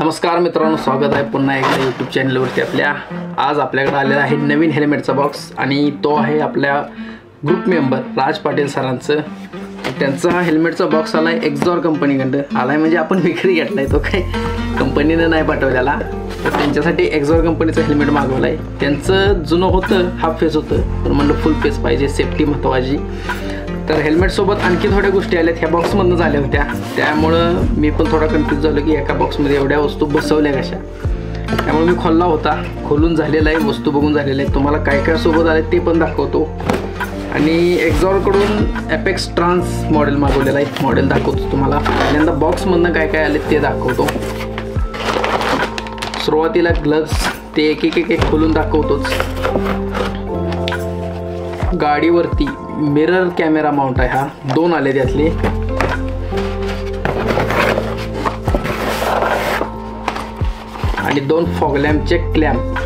नमस्कार मित्रांनो, स्वागत आहे पुन्हा एकदा यूट्यूब चॅनलवरती आपल्या. आज आपल्याकडे आलेला आहे नवीन हेल्मेटचा बॉक्स आणि तो आहे आपल्या ग्रुप मेंबर राज पाटील सरांचं. त्यांचा हा हेल्मेटचा बॉक्स आला आहे एक्झॉर कंपनीकडं. आला आहे म्हणजे आपण विक्री घेतला आहे, तो काही कंपनीनं नाही पाठवलेला. तर त्यांच्यासाठी एक्झॉर कंपनीचं हेल्मेट मागवलं आहे. त्यांचं जुनं होतं हाफ फेस होतं, पण म्हणलं फुल फेस पाहिजे, सेफ्टी महत्त्वाची. तर हेल्मेटसोबत आणखी थोड्या गोष्टी आल्यात, ह्या बॉक्समधून झाल्या होत्या. त्यामुळं मी पण थोडा कन्फ्यूज झालो की एका बॉक्समध्ये एवढ्या वस्तू बसवल्या कशा. त्यामुळे मी खोलला होता, खोलून झालेला आहे, वस्तू बघून झालेल्या आहेत. तुम्हाला काय काय सोबत आले ते पण दाखवतो. आणि एक्झॉरकडून एपेक्स ट्रान्स मॉडेल मागवलेला आहे, मॉडेल दाखवतो तुम्हाला. पहिल्यांदा बॉक्समधनं काय काय आले ते दाखवतो. सुरुवातीला ग्लव्स ते एक एक एक खोलून दाखवतोच. गाडीवरती मिरर कॅमेरा माउंट आहे, हा 2 आले त्यातले. आणि 2 फॉग लॅम्पचे क्लॅम्प.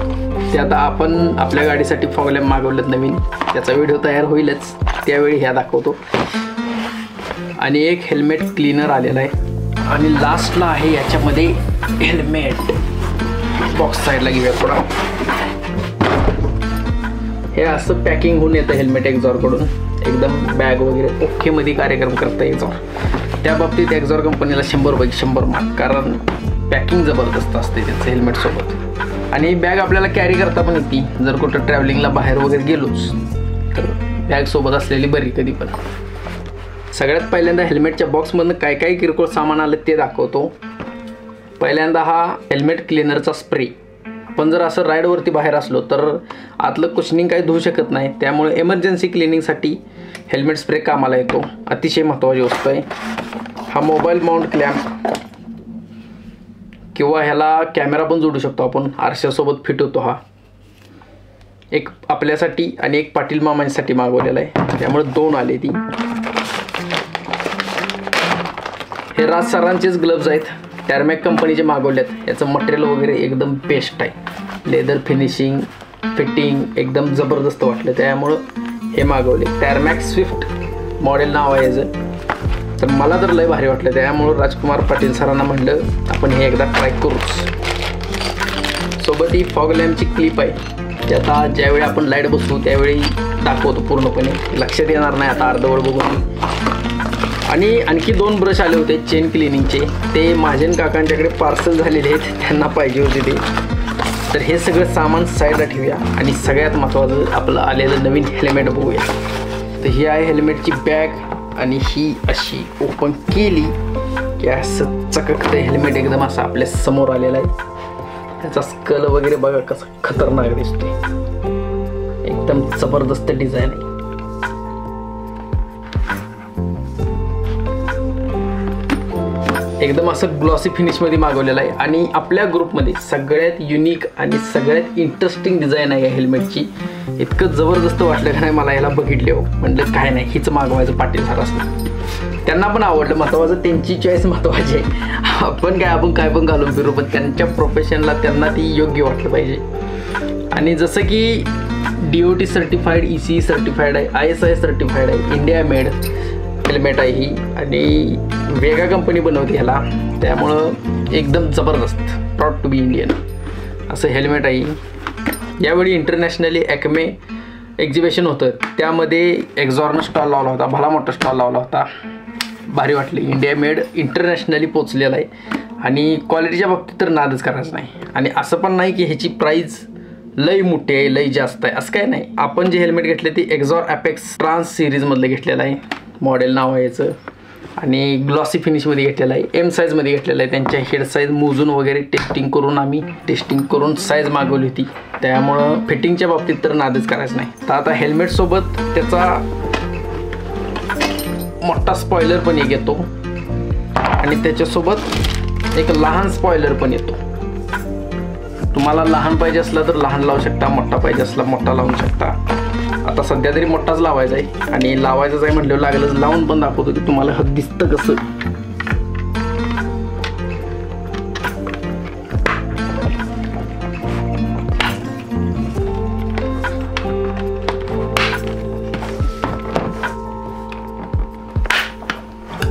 ते आता आपण आपल्या गाडीसाठी फॉग लॅम्प मागवलेत नवीन, त्याचा व्हिडिओ तयार होईलच, त्यावेळी ह्या दाखवतो. आणि एक हेल्मेट क्लीनर आलेला आहे. आणि लास्टला आहे याच्यामध्ये हेल्मेट. बॉक्स साईडला घेऊया थोडा. हे असं पॅकिंग होऊन येतं हेल्मेट एक्झॉरकडून. एकदम बॅग वगैरे ओके मध्ये कार्यक्रम करता एक्झॉर. त्या बाबतीत एक्झॉर कंपनीला 100 पैकी 100 मार्क, कारण पॅकिंग जबरदस्त असते त्याचं हेल्मेटसोबत. आणि बॅग आपल्याला कॅरी करता पण येते, जर कुठं ट्रॅव्हलिंगला बाहेर वगैरे गेलोच तर बॅग सोबत असलेली बरी कधी पण. सगळ्यात पहिल्यांदा हेल्मेटच्या बॉक्समधनं काय काय किरकोळ सामान आलं ते दाखवतो. पहिल्यांदा हा हेल्मेट क्लीनरचा स्प्रे. आपण जर असं राईडवरती बाहेर असलो तर आतलं कुशनिंग काही धुवू शकत नाही, त्यामुळे एमर्जन्सी क्लिनिंगसाठी हेल्मेट स्प्रे कामाला येतो. अतिशय महत्त्वाची वस्तू आहे. हा मोबाईल माउंट क्लॅम्प, किंवा ह्याला कॅमेरा पण जोडू शकतो आपण, आरशासोबत फिट होतो. हा एक आपल्यासाठी आणि एक पाटील मामांसाठी मागवलेला आहे, त्यामुळे 2 आले ती. हे राज सरांचेच ग्लव्ज आहेत, टॅरमॅक कंपनीचे मागवलेत. याचं मटेरियल वगैरे एकदम बेस्ट आहे. लेदर फिनिशिंग, फिटिंग एकदम जबरदस्त वाटलं, त्यामुळं हे मागवले. टॅरमॅक स्विफ्ट मॉडेल नाव आहे याचं. तर मला तर लय भारी वाटलं, त्यामुळं राजकुमार पाटील सरांना म्हटलं आपण हे एकदा ट्राय करूच. सोबत ही फॉग लॅम्पची क्लिप आहे, ती आता ज्यावेळी आपण लाईट बसवू त्यावेळी दाखवतो पूर्णपणे, लक्षात येणार नाही आता अर्धवट बघून. आणि आणखी 2 ब्रश आले होते चेन क्लिनिंगचे, ते महाजन काकांच्याकडे पार्सल झालेले आहेत, त्यांना पाहिजे होते ते. तर हे सगळं सामान साईडला ठेवूया आणि सगळ्यात महत्त्वाचं आपलं आलेलं नवीन हेल्मेट बघूया. तर ही आहे हेल्मेटची बॅग. आणि ही अशी ओपन केली की असं चककतं हेल्मेट, एकदम असं आपल्या समोर आलेलं आहे. त्याचा स्कल वगैरे बघा कसा खतरनाक दिसतोय, एकदम जबरदस्त डिझाईन आहे. एकदम असं ग्लॉसी फिनिशमध्ये मागवलेलं आहे. आणि आपल्या ग्रुपमध्ये सगळ्यात युनिक आणि सगळ्यात इंटरेस्टिंग डिझाईन आहे या हेल्मेटची. इतकं जबरदस्त वाटलं का नाही मला याला बघितले हो. म्हणलं काय नाही, हीच मागवायचं पाटील सर असं. त्यांना पण आवडलं, महत्त्वाचं त्यांची चॉईस महत्त्वाची आहे. आपण काय पण घालून फिरू, पण त्यांच्या प्रोफेशनला त्यांना ती योग्य वाटलं पाहिजे. आणि जसं की DOT सर्टिफाईड, ECE सर्टिफाईड आहे, ISI सर्टिफाईड आहे, इंडिया मेड हेल्मेट आहे ही. आणि वेगा कंपनी बनवते ह्याला, त्यामुळं एकदम जबरदस्त, प्राऊड टू बी इंडियन असं हेल्मेट आहे. यावेळी इंटरनॅशनली ॲक्मे एक्झिबिशन होतं, त्यामध्ये एक्झॉरनं स्टॉल लावला होता, भला मोठा स्टॉल लावला होता. भारी वाटले. इंडिया मेड इंटरनॅशनली पोचलेला आहे. आणि क्वालिटीच्या बाबतीत तर नादच करायचं नाही. आणि असं पण नाही की ह्याची प्राईज लई मोठी आहे, लई जास्त आहे, असं काय नाही. आपण जे हेल्मेट घेतले ते एक्झॉर एपेक्स ट्रान्स सिरीजमधलं घेतलेलं आहे, मॉडेल नाव आहे याचं. आणि ग्लॉसी फिनिशमध्ये घेतलेला आहे, M साईजमध्ये घेतलेला आहे. त्यांच्या हेड साईज मोजून वगैरे टेस्टिंग करून साईज मागवली होती, त्यामुळं फिटिंगच्या बाबतीत तर नादच करायचं नाही. तर आता हेल्मेटसोबत त्याचा मोठा स्पॉइलर पण एक येतो आणि त्याच्यासोबत एक लहान स्पॉइलर पण येतो. तुम्हाला लहान पाहिजे असला तर लहान लावू शकता, मोठा पाहिजे असला मोठा लावू शकता. आता सध्या तरी मोठाच लावायचा आहे, आणि लावायचंच आहे म्हटलं लागलंच लावून पण दाखवतो की तुम्हाला हद दिसतं कसं.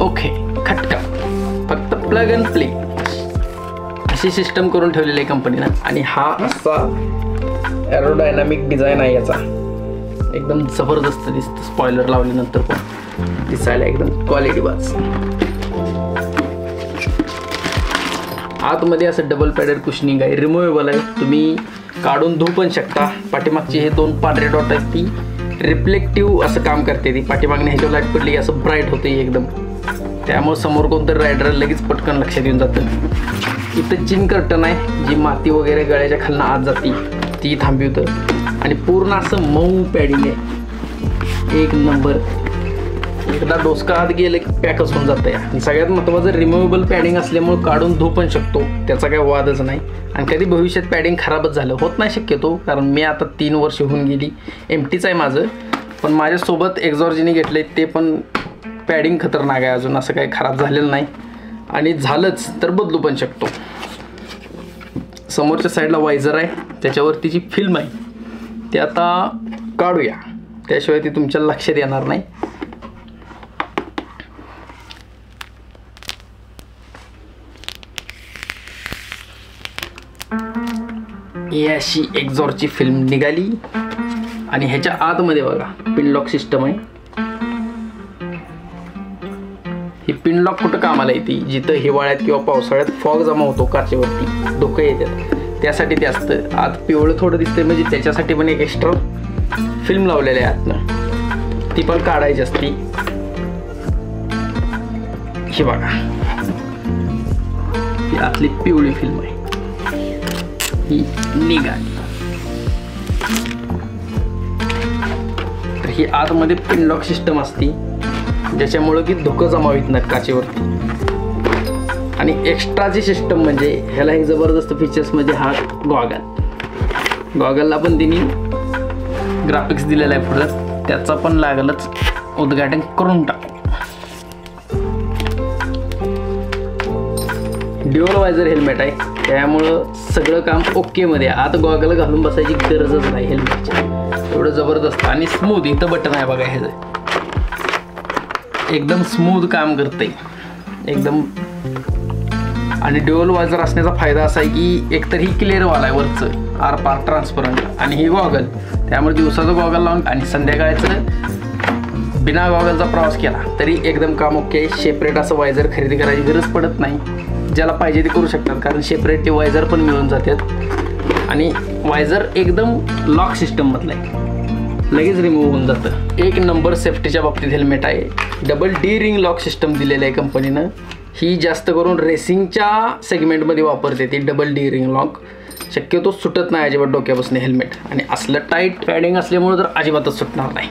ओके, खटका, फक्त प्लग अँड प्ले. अशी सिस्टम करून ठेवलेली आहे कंपनीनं. आणि हा असा एरोडायनामिक डिझाईन आहे याचा, एकदम जबरदस्त दिसतं. स्पॉइलर लावल्यानंतर पण दिसायला एकदम क्वालिटी बाज. आतमध्ये असं डबल पॅडेड कुशनिंग आहे, रिमूवेबल आहे, तुम्ही काढून धुवू पण शकता. पाठीमागची हे 2 पांढरे डॉट आहेत ती रिफ्लेक्टिव्ह असं काम करते. ती पाठीमागने ह्याच्यावर लाईट पडली असं ब्राईट होते एकदम, त्यामुळे समोर कोणतरी रायडर लगेच पटकन लक्षात येऊन जातं. इथं चिन कर्टन आहे, जी माती वगैरे गळ्याच्या खालनं आत जाती ती थांबवतं. आणि पूर्ण असं मऊ पॅडिंग आहे, एक नंबर. एकदा डोसका आत गेलं की पॅकच होऊन जातं. आणि सगळ्यात महत्त्वाचं रिमूवेबल पॅडिंग असल्यामुळे काढून धुवू पण शकतो, त्याचा काही वादच नाही. आणि कधी भविष्यात पॅडिंग खराबच झालं होत नाही शक्यतो, कारण मी आता 3 वर्ष होऊन गेली, एमटीच आहे माझं. पण माझ्यासोबत एक्झॉर्जिनी घेतले ते पण पॅडिंग खतरनाक आहे, अजून असं काही खराब झालेलं नाही. आणि झालंच तर बदलू पण शकतो. समोरच्या साईडला वायझर आहे, त्याच्यावरती जी फिल्म आहे ती आता काढूया, त्याशिवाय ती तुमच्या लक्षात येणार नाही. ही अशी एक्झॉरची फिल्म निघाली. आणि ह्याच्या आतमध्ये बघा पिनलॉक सिस्टम आहे. ही पिनलॉक कुठं कामाला येते, जिथं हिवाळ्यात किंवा पावसाळ्यात फॉग जमा होतो काचेवरती, धुकं येतात, त्यासाठी ते असतं. आत पिवळं थोडं दिसतंय, म्हणजे त्याच्यासाठी पण एक एक्स्ट्रा फिल्म लावलेली आहे आतनं, ती पण काढायची असती. ही बघा ही आतली पिवळी फिल्म आहे, ही निघाली. तर ही आतमध्ये पिनलॉक सिस्टम असते, ज्याच्यामुळं की धुकं जमा होत नाही काचेवरती. आणि एक्स्ट्राची सिस्टम म्हणजे ह्याला एक जबरदस्त फीचर्स म्हणजे हा गॉगलला पण तिने ग्राफिक्स दिलेला आहे पुढं, त्याचा पण लागलंच उद्घाटन करून टाकू. ड्युअल वायझर हेल्मेट आहे, त्यामुळं सगळं काम ओकेमध्ये. आत गॉगल घालून बसायची गरजच नाही हेल्मेटची, एवढं जबरदस्त. आणि स्मूथ, इथं बटन आहे बघा ह्याचं, एकदम स्मूथ काम करते एकदम. आणि ड्युअल वायझर असण्याचा फायदा असा आहे की एकतर ही क्लिअरवाला आहे वरचं, आरपार ट्रान्सपरंट, आणि ही गॉगल, त्यामुळे दिवसाचं गॉगल लावून आणि संध्याकाळचं बिना गॉगलचा प्रवास केला तरी एकदम काम ओके. सेपरेट असं वायझर खरेदी करायची गरज पडत नाही, ज्याला पाहिजे ते करू शकतात, कारण सेपरेट ते वायझर पण मिळून जातात. आणि वायझर एकदम लॉक सिस्टममधलं आहे, लगेच रिमूव्ह होऊन जातं. एक नंबर सेफ्टीच्या बाबतीत हेल्मेट आहे. Double D ring lock system दिलेलं आहे कंपनीनं. ही जास्त करून रेसिंगच्या सेगमेंटमध्ये वापरते ती डबल डी रिंग लॉक, शक्यतो सुटत नाही अजिबात डोक्यापासून हेल्मेट. आणि असलं टाईट पॅडिंग असल्यामुळं तर अजिबातच सुटणार नाही.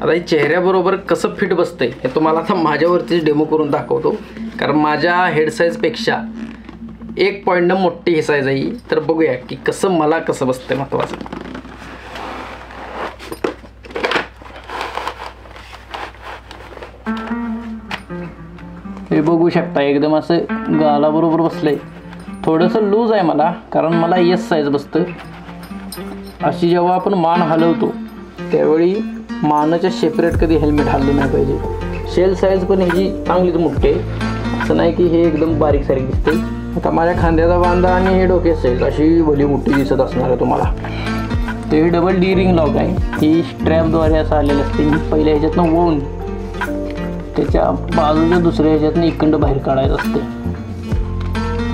आता हे चेहऱ्याबरोबर कसं फिट बसतंय हे तुम्हाला आता माझ्यावरतीच डेमो करून दाखवतो, कारण माझ्या हेड साईजपेक्षा 1 पॉईंटनं मोठी ही साईज आहे. तर बघूया की मला कसं बसतंय महत्त्वाचं. हे बघू शकता एकदम असं गालाबरोबर बसलंय. थोडंसं लूज आहे मला, कारण मला एस साईज बसतं. अशी जेव्हा आपण मान हलवतो त्यावेळी मानाच्या सेपरेट कधी हेल्मेट हललं नाही पाहिजे. शेल साईज पण ह्याची चांगलीच मोठी आहे, असं नाही की हे एकदम बारीक सारीक दिसते. आता माझ्या खांद्याचा बांधा आणि हे डोक्याची साईज अशी भली मोठी दिसत असणार आहे तुम्हाला. ते डबल डी रिंग लॉक आहे, ही स्ट्रॅपद्वारे असं आलेलं असते. मी पहिल्या ह्याच्यातनं वळून त्याच्या बाजूच्या दुसऱ्या ह्याच्यातनं इकडं बाहेर काढायचं असते.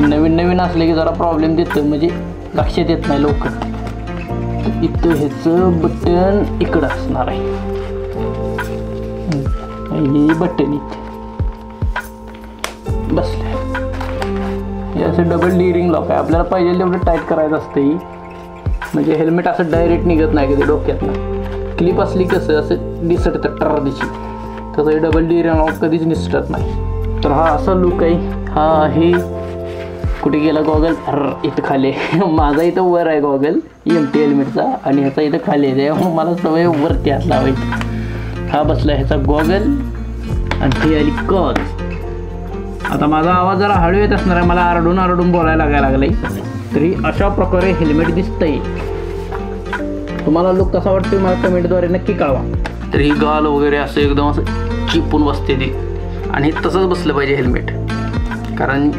नवीन असले की जरा प्रॉब्लेम देतं, म्हणजे लक्षात येत नाही लवकर. इथं ह्याचं बटन इकडं असणार आहे, हे बटन इथे बसले. हे असं डबल डी रिंग लॉक आहे. आपल्याला पाहिजे तेवढं टाईट करायचं असतं, म्हणजे हेल्मेट असं डायरेक्ट निघत नाही कधी डोक्यातनं. क्लिप असली कसं असं दिसत टर दिशी, तसं हे डबल डी रिंग लॉक कधीच दिसत नाही. तर हा असा लुक आहे. हा आहे कुठे गेला गॉगल, इथं खाली माझा इथं वर आहे गॉगल एमटी हेल्मेटचा, आणि ह्याचा इथं खाली आहे, त्यामुळे मला सवय वरती हात लावायची. हा बसला ह्याचा गॉगल आणि ती आली कॉज. आता माझा आवाज जरा हळू येत असणार आहे, मला आरडून बोलायला लागायला लागलाय. तरी अशा प्रकारे हेल्मेट दिसतंय. तुम्हाला लुक कसा वाटतोय मला कमेंटद्वारे नक्की कळवा. तर ही गाल वगैरे असं एकदम असं चिपून बसते ती, आणि तसंच बसलं पाहिजे हेल्मेट, कारण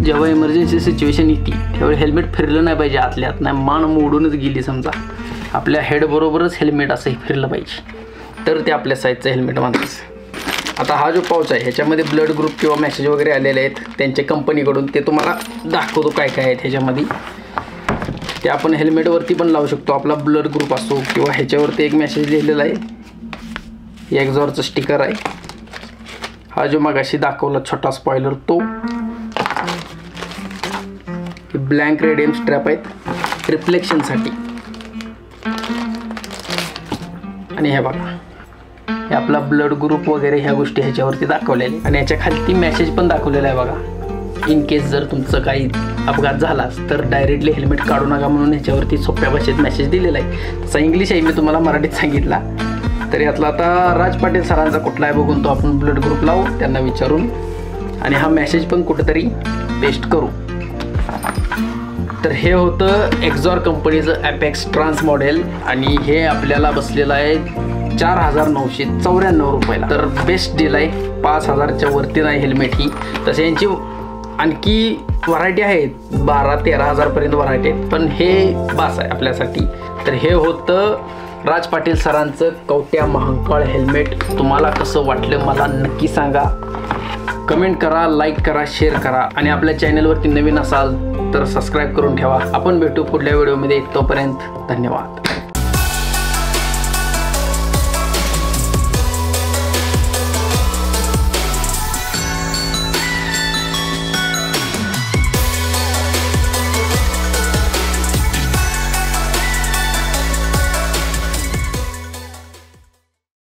जेव्हा इमर्जन्सी सिच्युएशन येते त्यावेळी हेल्मेट फिरलं नाही पाहिजे, आतल्यात नाही मान मोडूनच गेली समजा, आपल्या हेडबरोबरच हेल्मेट असंही फिरलं पाहिजे, तर ते आपल्या साईजचं हेल्मेट म्हणतात. आता हा जो पाऊच आहे ह्याच्यामध्ये ब्लड ग्रुप किंवा मेसेज वगैरे आलेले आहेत त्यांच्या कंपनीकडून, ते तुम्हाला दाखवतो काय काय आहेत ह्याच्यामध्ये. ते आपण हेल्मेटवरती पण लावू शकतो, आपला ब्लड ग्रुप असो किंवा ह्याच्यावरती एक मेसेज लिहिलेला आहे, एक्झॉरचं स्टिकर आहे. हा जो मगाशी दाखवला छोटा स्पॉइलर तो, ब्लँक रेडियम स्ट्रॅप आहेत रिफ्लेक्शनसाठी. आणि हे बघा हे आपला ब्लड ग्रुप वगैरे ह्या गोष्टी ह्याच्यावरती दाखवलेले, आणि याच्या खाली मेसेज पण दाखवलेला आहे बघा. इन केस जर तुमचं काही अपघात झालाच तर डायरेक्टली हेल्मेट काढू नका म्हणून ह्याच्यावरती सोप्या भाषेत मेसेज दिलेला आहे. तसा इंग्लिश आहे, मी तुम्हाला मराठीत सांगितला. तर यातला आता राज पाटील सरांचा कुठला आहे बघून तो आपण ब्लड ग्रुप लावू त्यांना विचारून, आणि हा मेसेज पण कुठेतरी पेस्ट करू. तर हे होतं एक्झॉर कंपनीचं ॲपेक्स ट्रान्स मॉडेल, आणि हे आपल्याला बसलेलं आहे 4,994 रुपयाला. तर बेस्ट डील आहे, 5,000च्या वरती नाही हेल्मेट ही. तसे यांची आणखी व्हरायटी आहेत, 12-13 हजारपर्यंत व्हरायटी आहेत, पण हे बास आहे आपल्यासाठी. तर हे होतं राज पाटील सरांचं कवट्या महाकाळ हेल्मेट. तुम्हाला कसं वाटलं मला नक्की सांगा, कमेंट करा, लाईक करा, शेअर करा, आणि आपल्या चॅनलवरती नवीन असाल तर सबस्क्राईब करून ठेवा. आपण भेटू पुढल्या व्हिडिओमध्ये, तोपर्यंत धन्यवाद.